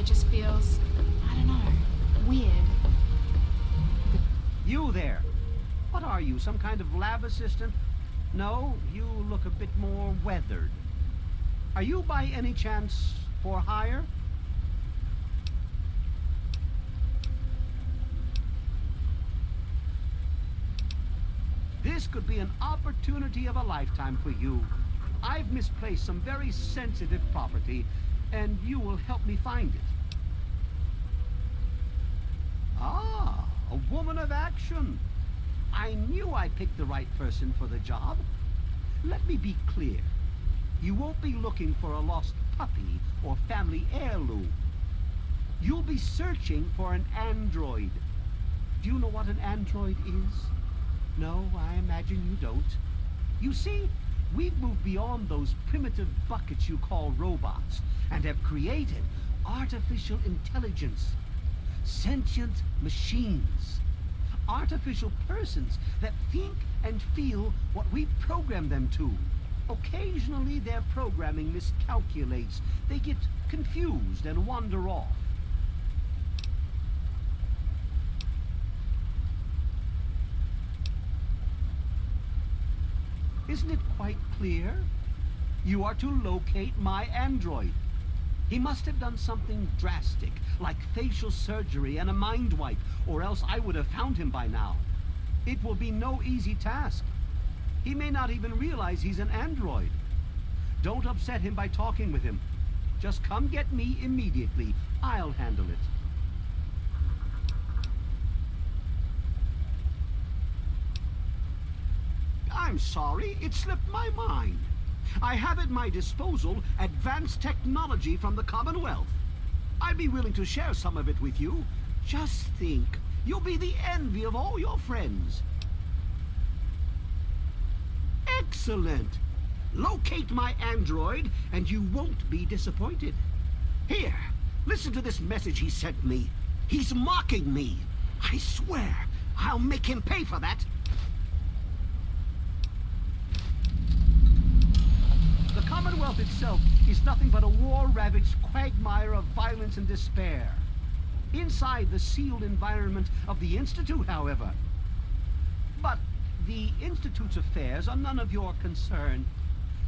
here just feels, I don't know, weird. You there. What are you, some kind of lab assistant? No, you look a bit more weathered. Are you by any chance for hire? This could be an opportunity of a lifetime for you. I've misplaced some very sensitive property, and you will help me find it. Ah, a woman of action. I knew I picked the right person for the job. Let me be clear. You won't be looking for a lost puppy or family heirloom. You'll be searching for an android. Do you know what an android is? No, I imagine you don't. You see, we've moved beyond those primitive buckets you call robots and have created artificial intelligence, sentient machines, artificial persons that think and feel what we program them to. Occasionally their programming miscalculates. They get confused and wander off. Isn't it quite clear? You are to locate my android. He must have done something drastic, like facial surgery and a mind wipe, or else I would have found him by now. It will be no easy task. He may not even realize he's an android. Don't upset him by talking with him. Just come get me immediately. I'll handle it. I'm sorry, it slipped my mind. I have at my disposal advanced technology from the Commonwealth. I'd be willing to share some of it with you. Just think, you'll be the envy of all your friends. Excellent! Locate my android, and you won't be disappointed. Here, listen to this message he sent me. He's mocking me. I swear, I'll make him pay for that. The Commonwealth itself is nothing but a war-ravaged quagmire of violence and despair. Inside the sealed environment of the Institute, however. But the Institute's affairs are none of your concern.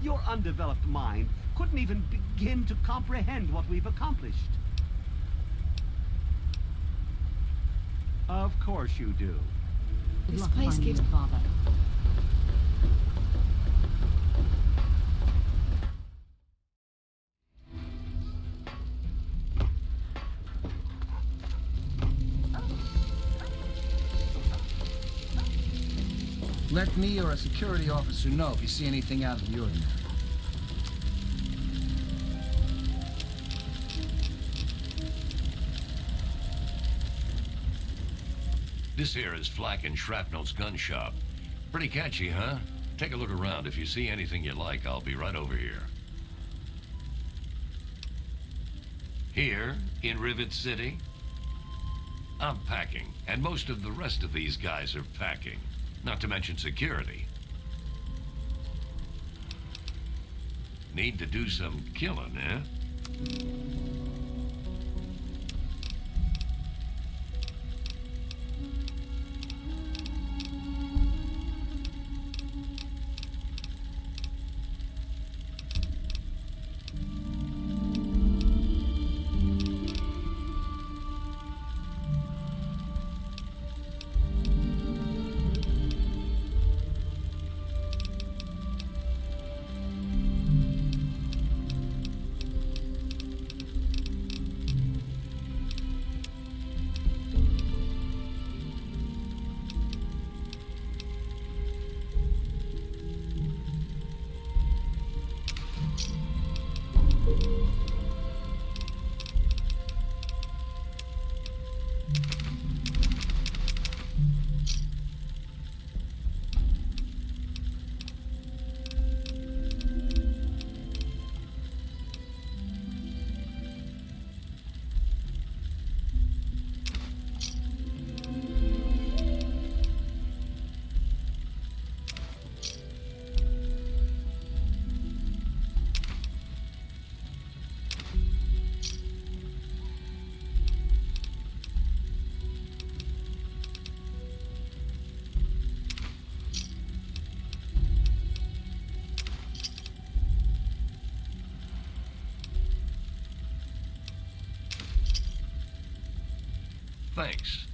Your undeveloped mind couldn't even begin to comprehend what we've accomplished. Of course you do. This place gives... Father. Let me or a security officer know if you see anything out of the ordinary. This here is Flack and Shrapnel's gun shop. Pretty catchy, huh? Take a look around. If you see anything you like, I'll be right over here. Here, in Rivet City, I'm packing, and most of the rest of these guys are packing. Not to mention security. Need to do some killing, eh? Thanks.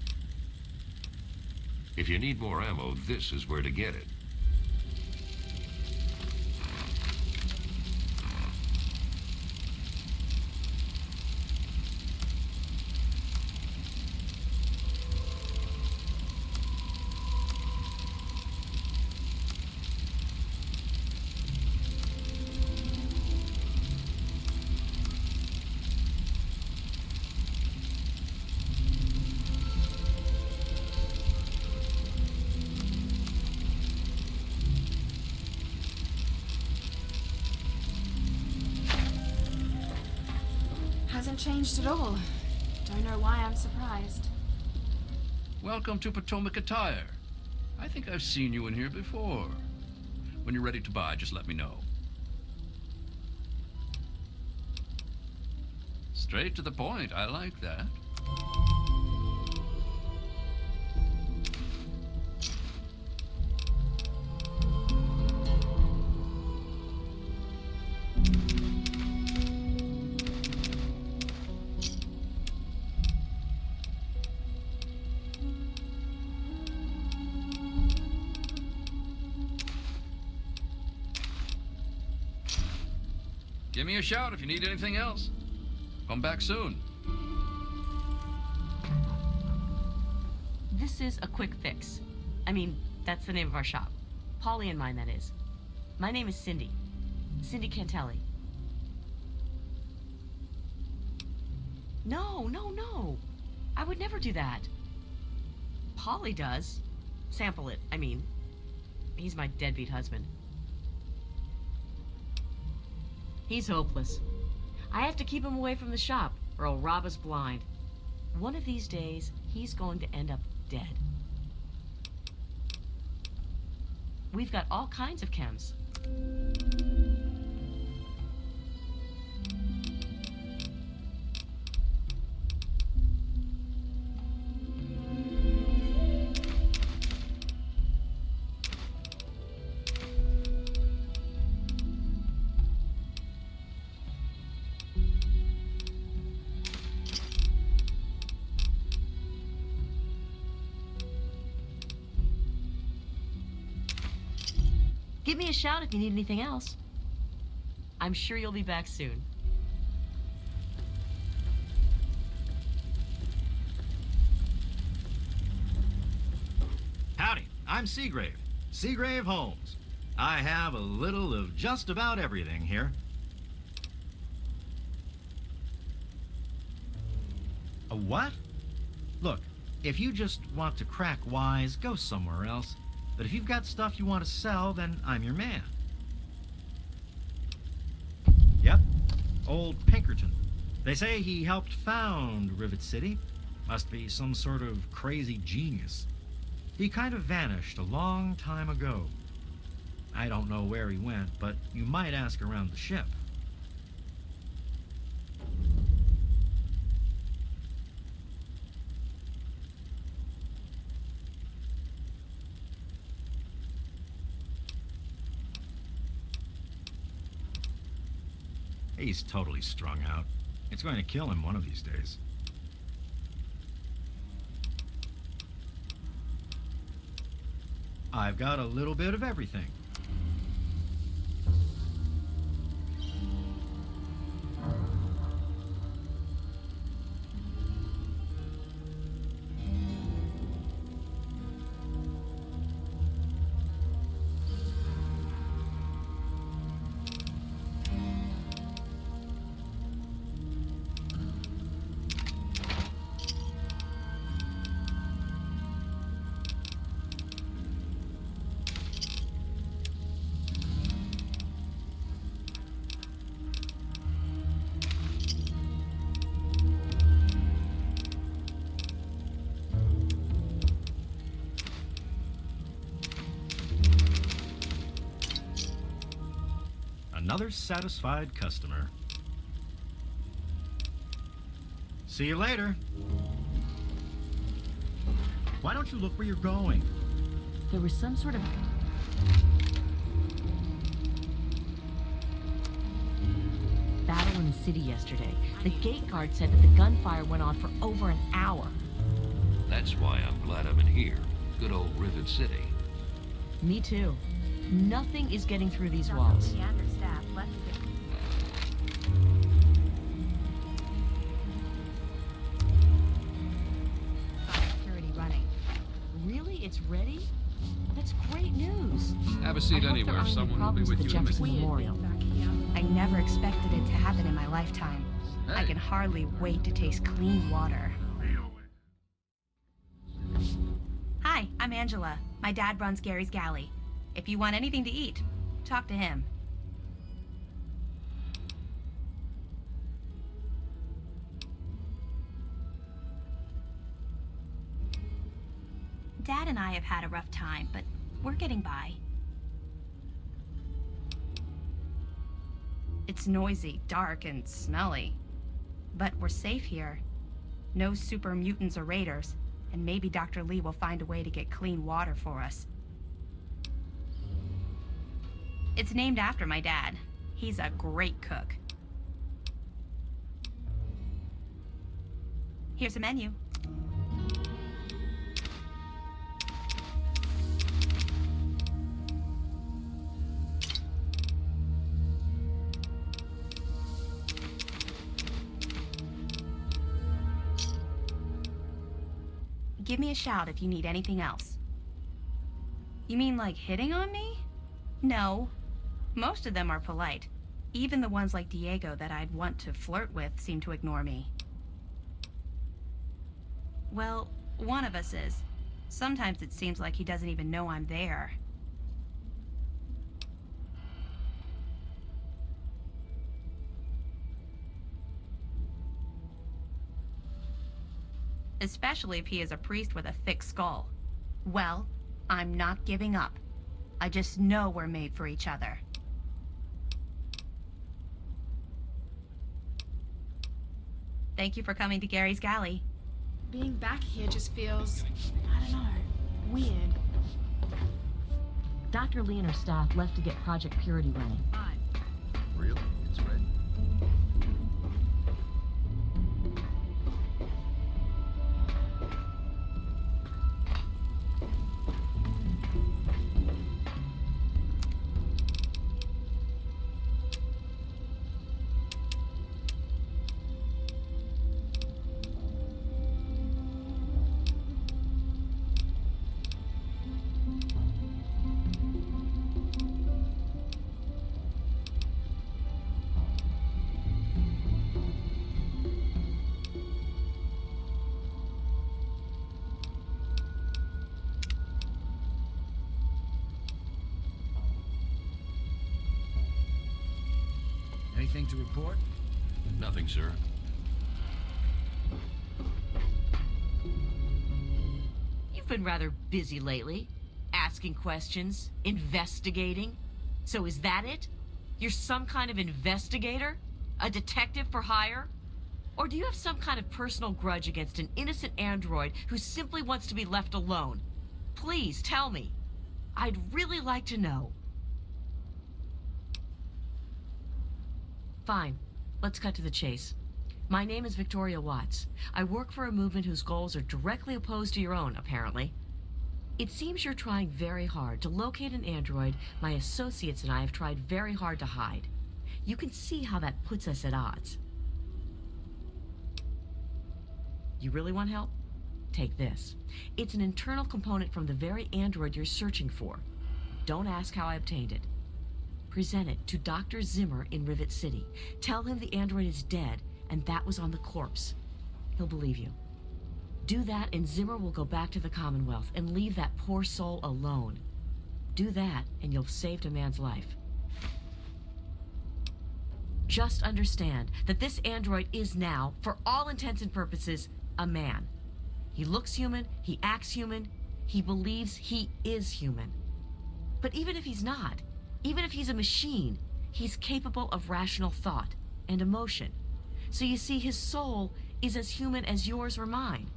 If you need more ammo, this is where to get it. Hasn't changed at all. Don't know why I'm surprised. Welcome to Potomac Attire. I think I've seen you in here before. When you're ready to buy, just let me know. Straight to the point. I like that. Give me a shout if you need anything else. Come back soon. This is a quick fix. I mean, that's the name of our shop. Polly and mine, that is. My name is Cindy. Cindy Cantelli. No. I would never do that. Polly does. Sample it, I mean. He's my deadbeat husband. He's hopeless. I have to keep him away from the shop, or he'll rob us blind. One of these days, he's going to end up dead. We've got all kinds of chems. Give me a shout if you need anything else. I'm sure you'll be back soon. Howdy, I'm Seagrave. Seagrave Holmes. I have a little of just about everything here. A what? Look, if you just want to crack wise, go somewhere else. But if you've got stuff you want to sell, then I'm your man. Yep, old Pinkerton. They say he helped found Rivet City. Must be some sort of crazy genius. He kind of vanished a long time ago. I don't know where he went, but you might ask around the ship. He's totally strung out. It's going to kill him one of these days. I've got a little bit of everything. Another satisfied customer. See you later. Why don't you look where you're going? There was some sort of battle in the city yesterday. The gate guard said that the gunfire went on for over an hour. That's why I'm glad I'm in here. Good old Rivet City. Me too. Nothing is getting through these walls. Security running. Really? It's ready? That's great news. Have a I seat hope anywhere. there aren't any Someone will be problems with the you in a Jefferson minute. Memorial. I never expected it to happen in my lifetime. I Hey. can hardly wait to taste clean water. Hi, I'm Angela. My dad runs Gary's Galley. If you want anything to eat, talk to him. Dad and I have had a rough time, but we're getting by. It's noisy, dark, and smelly. But we're safe here. No super mutants or raiders, and maybe Dr. Lee will find a way to get clean water for us. It's named after my dad. He's a great cook. Here's a menu. Give me a shout if you need anything else. You mean like hitting on me? No. Most of them are polite. Even the ones like Diego that I'd want to flirt with seem to ignore me. Well, one of us is. Sometimes it seems like he doesn't even know I'm there. Especially if he is a priest with a thick skull. Well, I'm not giving up. I just know we're made for each other. Thank you for coming to Gary's Galley. Being back here just feels, I don't know, weird. Dr. Lee and her staff left to get Project Purity running. Really? It's ready. Anything to report? Nothing, sir. You've been rather busy lately. Asking questions, investigating. So is that it? You're some kind of investigator? A detective for hire? Or do you have some kind of personal grudge against an innocent android who simply wants to be left alone? Please tell me. I'd really like to know. Fine. Let's cut to the chase. My name is Victoria Watts. I work for a movement whose goals are directly opposed to your own, apparently. It seems you're trying very hard to locate an android my associates and I have tried very hard to hide. You can see how that puts us at odds. You really want help? Take this. It's an internal component from the very android you're searching for. Don't ask how I obtained it. Present it to Dr. Zimmer in Rivet City. Tell him the android is dead and that was on the corpse. He'll believe you. Do that and Zimmer will go back to the Commonwealth and leave that poor soul alone. Do that and you'll have saved a man's life. Just understand that this android is now, for all intents and purposes, a man. He looks human, he acts human, he believes he is human. But even if he's not, even if he's a machine, he's capable of rational thought and emotion. So you see, his soul is as human as yours or mine.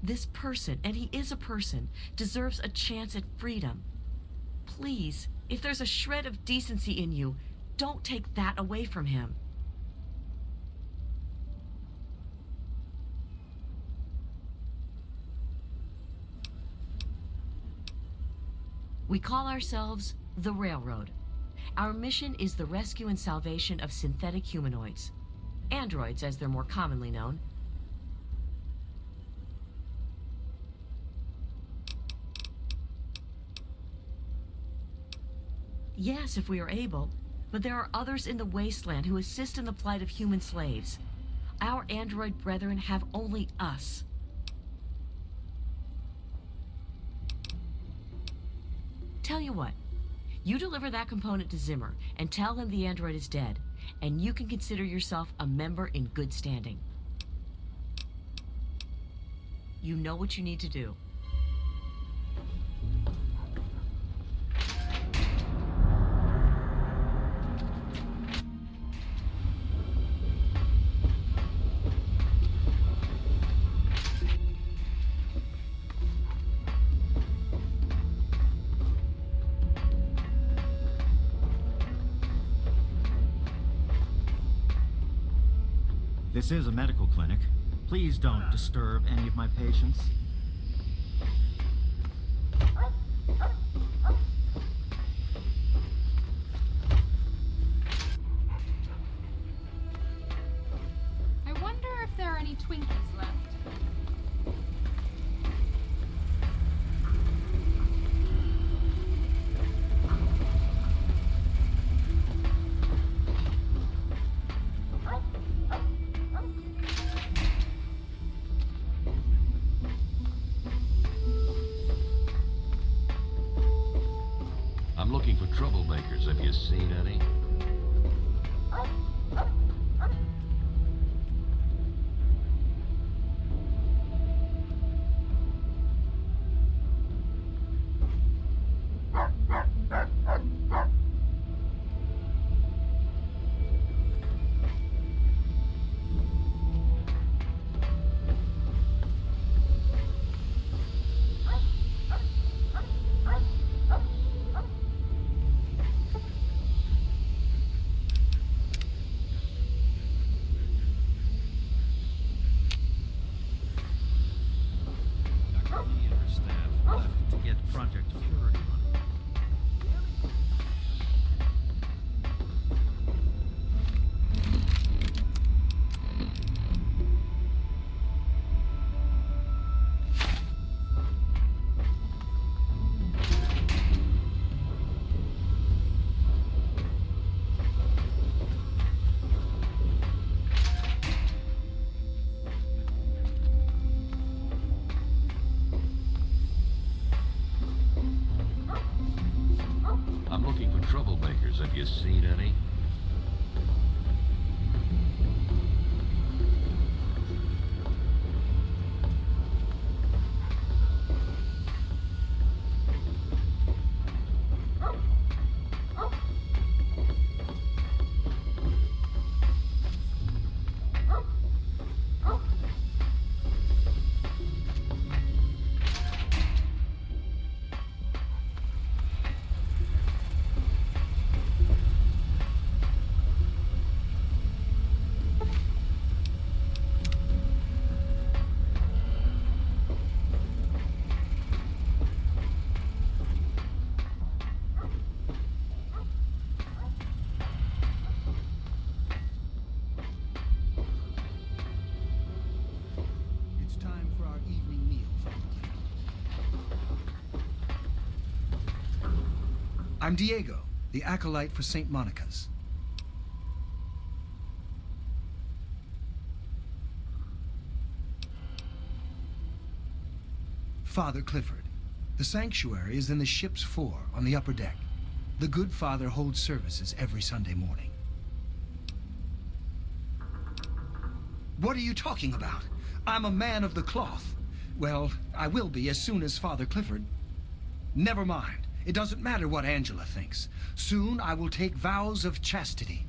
This person, and he is a person, deserves a chance at freedom. Please, if there's a shred of decency in you, don't take that away from him. We call ourselves the Railroad. Our mission is the rescue and salvation of synthetic humanoids. Androids, as they're more commonly known. Yes, if we are able. But there are others in the wasteland who assist in the plight of human slaves. Our android brethren have only us. Tell you what, you deliver that component to Zimmer and tell him the android is dead, and you can consider yourself a member in good standing. You know what you need to do. This is a medical clinic. Please don't disturb any of my patients. I wonder if there are any Twinkies left. I'm looking for troublemakers. Have you seen any? I'm looking for troublemakers. Have you seen any? It's time for our evening meal, Father Clifford. I'm Diego, the acolyte for St. Monica's. Father Clifford, the sanctuary is in the ship's fore on the upper deck. The good father holds services every Sunday morning. What are you talking about? I'm a man of the cloth. Well, I will be as soon as Father Clifford. Never mind. It doesn't matter what Angela thinks. Soon I will take vows of chastity.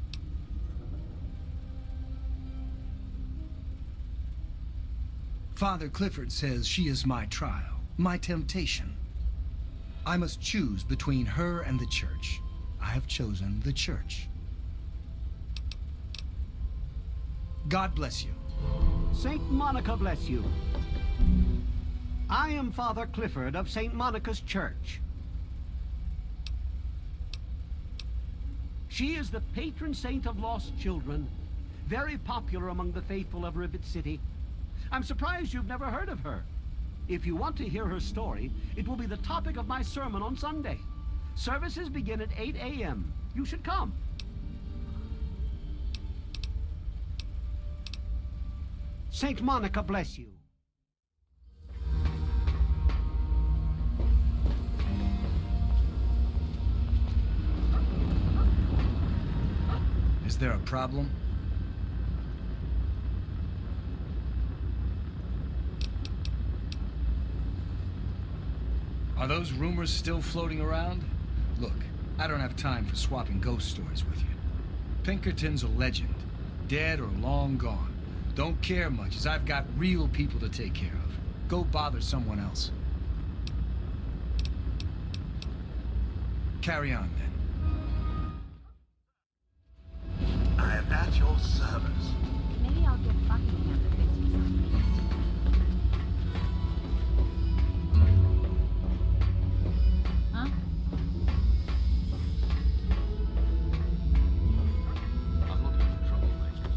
Father Clifford says she is my trial, my temptation. I must choose between her and the church. I have chosen the church. God bless you. Saint Monica bless you. I am Father Clifford of Saint Monica's Church. She is the patron saint of lost children, very popular among the faithful of Rivet City. I'm surprised you've never heard of her. If you want to hear her story, it will be the topic of my sermon on Sunday. Services begin at 8 a.m. You should come. Saint Monica bless you. Is there a problem? Are those rumors still floating around? Look, I don't have time for swapping ghost stories with you. Pinkerton's a legend, dead or long gone. Don't care much, as I've got real people to take care of. Go bother someone else. Carry on, then. I am at your service. Maybe I'll get Buckingham to fix me something. Huh? I'm looking for troublemakers.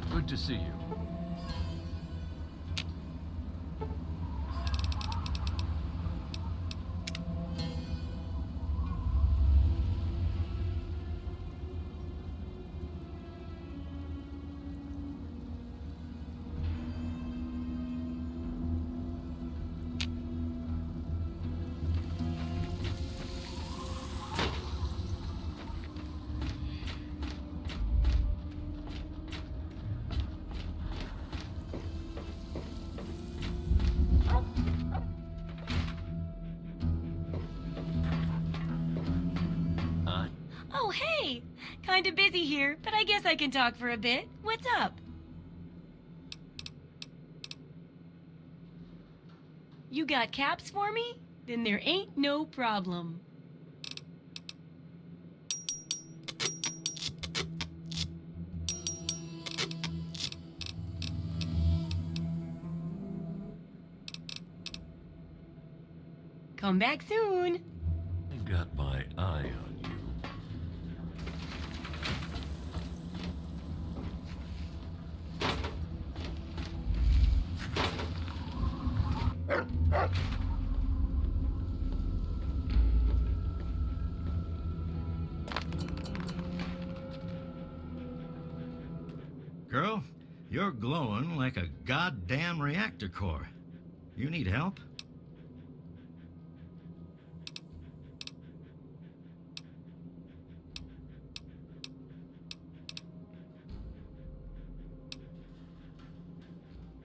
Good to see you. Oh, hey! Kinda busy here, but I guess I can talk for a bit. What's up? You got caps for me? Then there ain't no problem. Come back soon. I got my eye on you. Girl, you're glowing like a goddamn reactor core. You need help?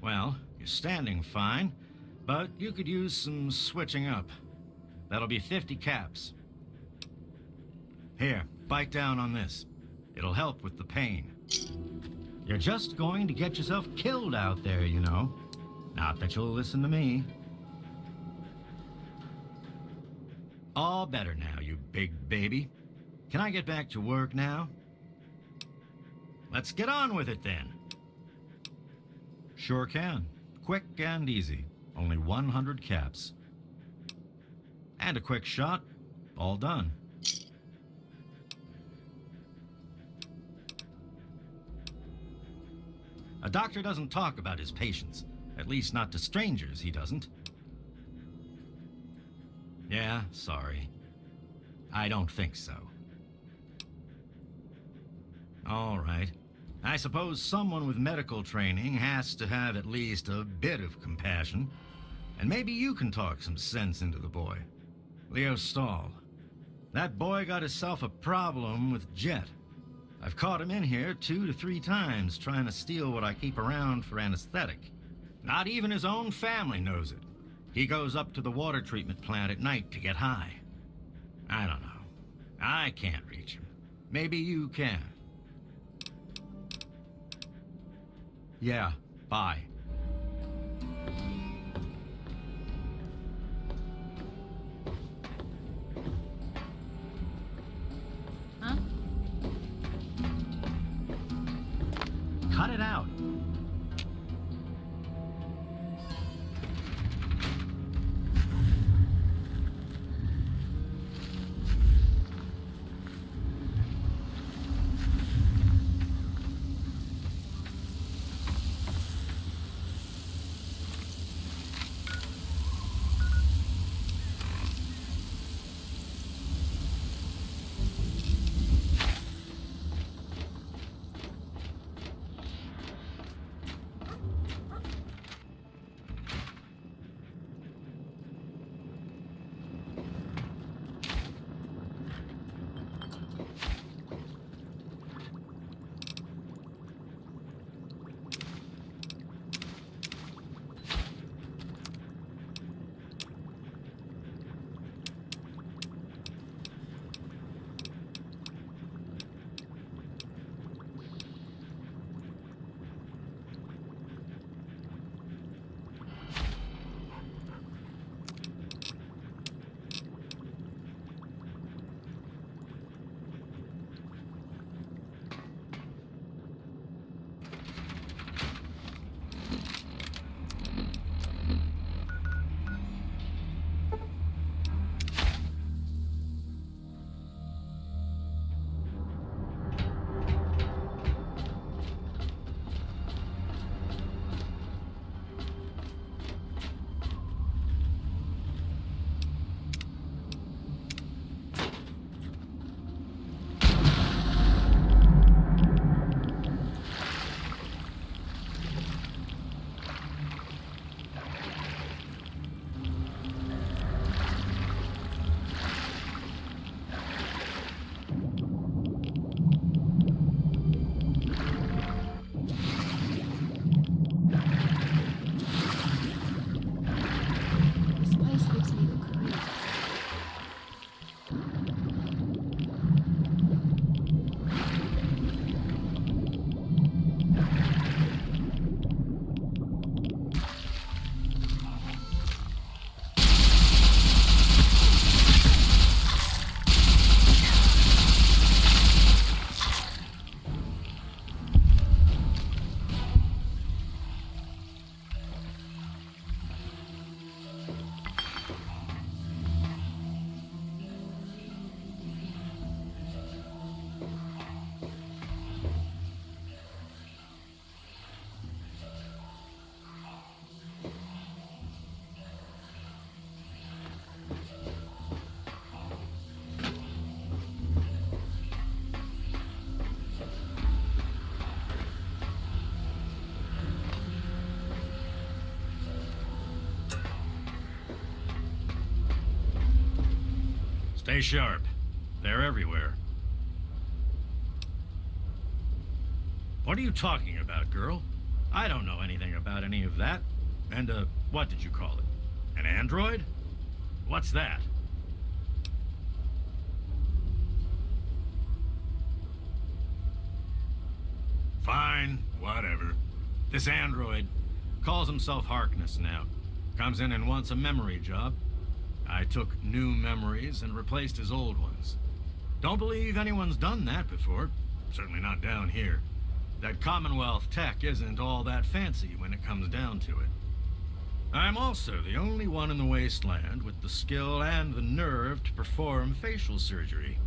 Well, you're standing fine, but you could use some switching up. That'll be 50 caps. Here, bite down on this. It'll help with the pain. You're just going to get yourself killed out there, you know. Not that you'll listen to me. All better now, you big baby. Can I get back to work now? Let's get on with it then. Sure can. Quick and easy. Only 100 caps. And a quick shot. All done. A doctor doesn't talk about his patients. At least not to strangers, he doesn't. Yeah, sorry. I don't think so. All right. I suppose someone with medical training has to have at least a bit of compassion. And maybe you can talk some sense into the boy. Leo Stahl. That boy got himself a problem with Jet. I've caught him in here 2 to 3 times trying to steal what I keep around for anesthetic. Not even his own family knows it. He goes up to the water treatment plant at night to get high. I don't know. I can't reach him. Maybe you can. Yeah, bye. Cut it out. This place gives me the creeps. Stay sharp. They're everywhere. What are you talking about, girl? I don't know anything about any of that. And, what did you call it? An android? What's that? Fine, whatever. This android calls himself Harkness now. Comes in and wants a memory job. I took new memories and replaced his old ones. Don't believe anyone's done that before. Certainly not down here. That Commonwealth tech isn't all that fancy when it comes down to it. I'm also the only one in the Wasteland with the skill and the nerve to perform facial surgery.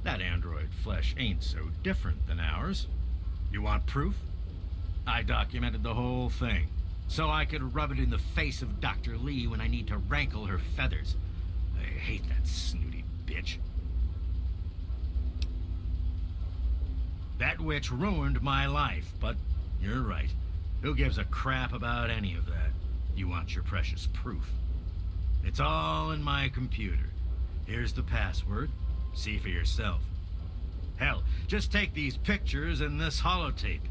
That android flesh ain't so different than ours. You want proof? I documented the whole thing, so I could rub it in the face of Dr. Lee when I need to rankle her feathers. I hate that snooty bitch. That witch ruined my life, but you're right. Who gives a crap about any of that? You want your precious proof. It's all in my computer. Here's the password. See for yourself. Hell, just take these pictures and this holotape.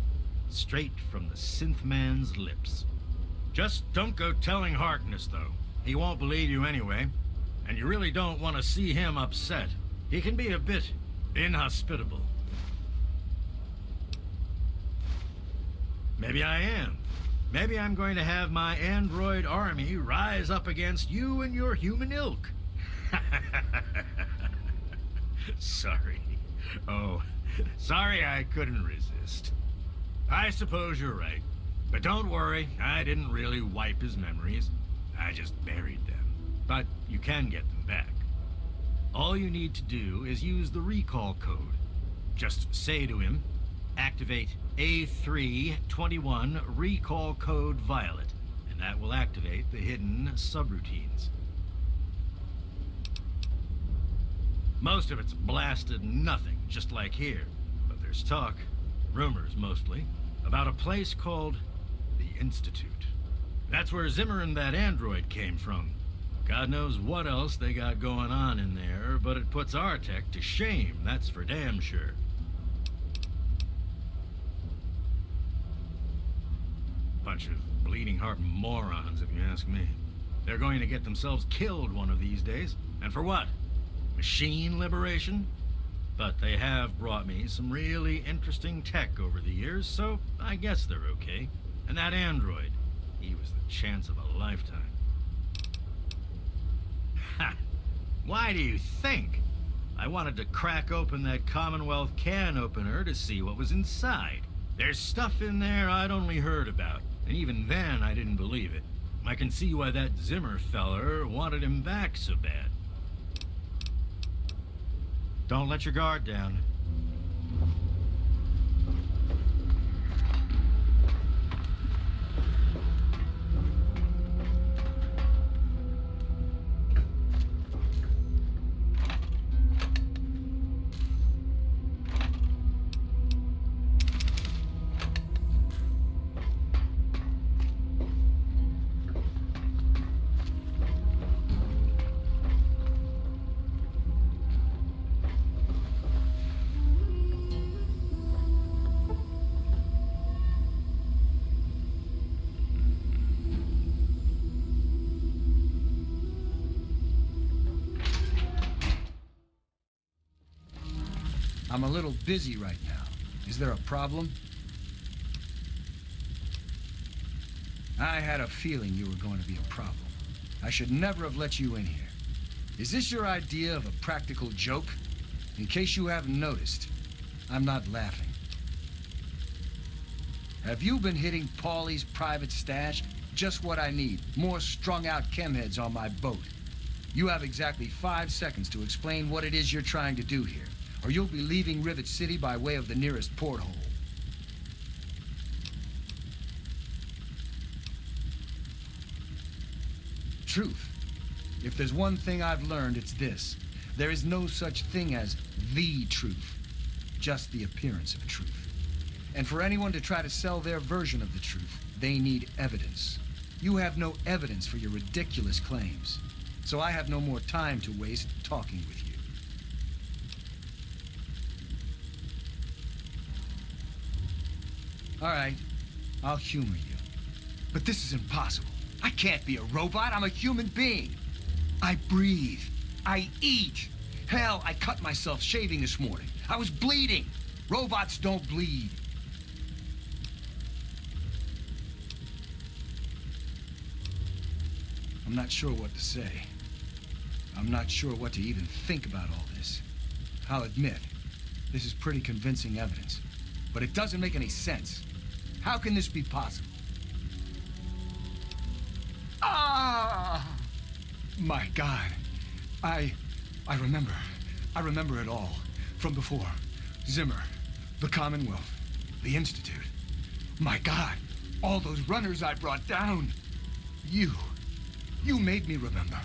Straight from the synth man's lips. Just don't go telling Harkness, though. He won't believe you anyway. And you really don't want to see him upset. He can be a bit inhospitable. Maybe I am. Maybe I'm going to have my android army rise up against you and your human ilk. Sorry. Oh, sorry I couldn't resist. I suppose you're right. But don't worry, I didn't really wipe his memories. I just buried them. But you can get them back. All you need to do is use the recall code. Just say to him, activate A321 recall code Violet, and that will activate the hidden subroutines. Most of it's blasted nothing, just like here. But there's talk, rumors mostly, about a place called the Institute. That's where Zimmer and that android came from. God knows what else they got going on in there, but it puts our tech to shame, that's for damn sure. Bunch of bleeding heart morons, if you ask me. They're going to get themselves killed one of these days. And for what? Machine liberation? But they have brought me some really interesting tech over the years, so I guess they're okay. And that android, he was the chance of a lifetime. Ha! Why do you think? I wanted to crack open that Commonwealth can opener to see what was inside. There's stuff in there I'd only heard about, and even then I didn't believe it. I can see why that Zimmer feller wanted him back so bad. Don't let your guard down. I'm a little busy right now. Is there a problem? I had a feeling you were going to be a problem. I should never have let you in here. Is this your idea of a practical joke? In case you haven't noticed, I'm not laughing. Have you been hitting Paulie's private stash? Just what I need. More strung-out chemheads on my boat. You have exactly 5 seconds to explain what it is you're trying to do here, or you'll be leaving Rivet City by way of the nearest porthole. Truth. If there's one thing I've learned, it's this. There is no such thing as the truth, just the appearance of truth. And for anyone to try to sell their version of the truth, they need evidence. You have no evidence for your ridiculous claims, so I have no more time to waste talking with you. All right, I'll humor you. But this is impossible. I can't be a robot. I'm a human being. I breathe. I eat. Hell, I cut myself shaving this morning. I was bleeding. Robots don't bleed. I'm not sure what to say. I'm not sure what to even think about all this. I'll admit, this is pretty convincing evidence, but it doesn't make any sense. How can this be possible? Ah! My God. I remember. I remember it all. From before. Zimmer, the Commonwealth, the Institute. My God. All those runners I brought down. You made me remember.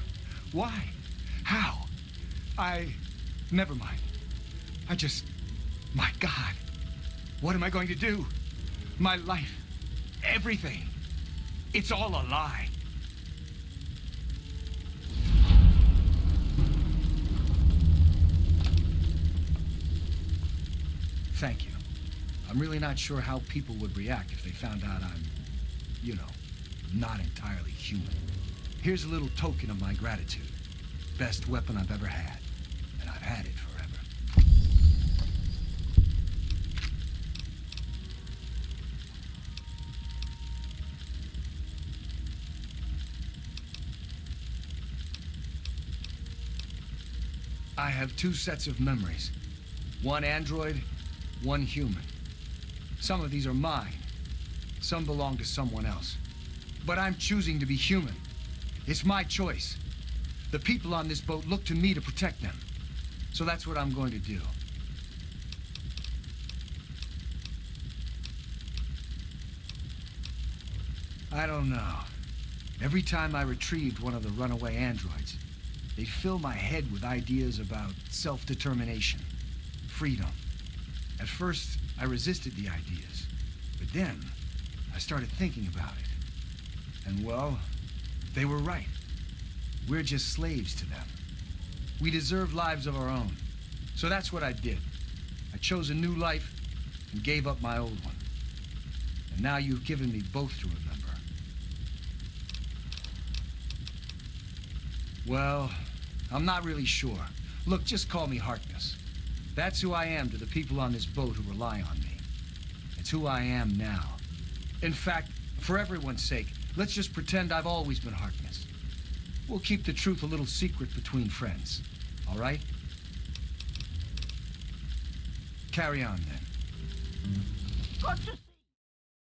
Why? How? Never mind. My God. What am I going to do? My life. Everything. It's all a lie. Thank you. I'm really not sure how people would react if they found out I'm, not entirely human. Here's a little token of my gratitude. Best weapon I've ever had. And I've had it forever. I have 2 sets of memories. One android, one human. Some of these are mine. Some belong to someone else. But I'm choosing to be human. It's my choice. The people on this boat look to me to protect them. So that's what I'm going to do. I don't know. Every time I retrieved one of the runaway androids, they'd fill my head with ideas about self-determination, freedom. At first, I resisted the ideas, but then I started thinking about it. And well, they were right. We're just slaves to them. We deserve lives of our own. So that's what I did. I chose a new life and gave up my old one. And now you've given me both to remember. Well, I'm not really sure. Look, just call me Harkness. That's who I am to the people on this boat who rely on me. It's who I am now. In fact, for everyone's sake, let's just pretend I've always been Harkness. We'll keep the truth a little secret between friends. All right? Carry on, then. Good to see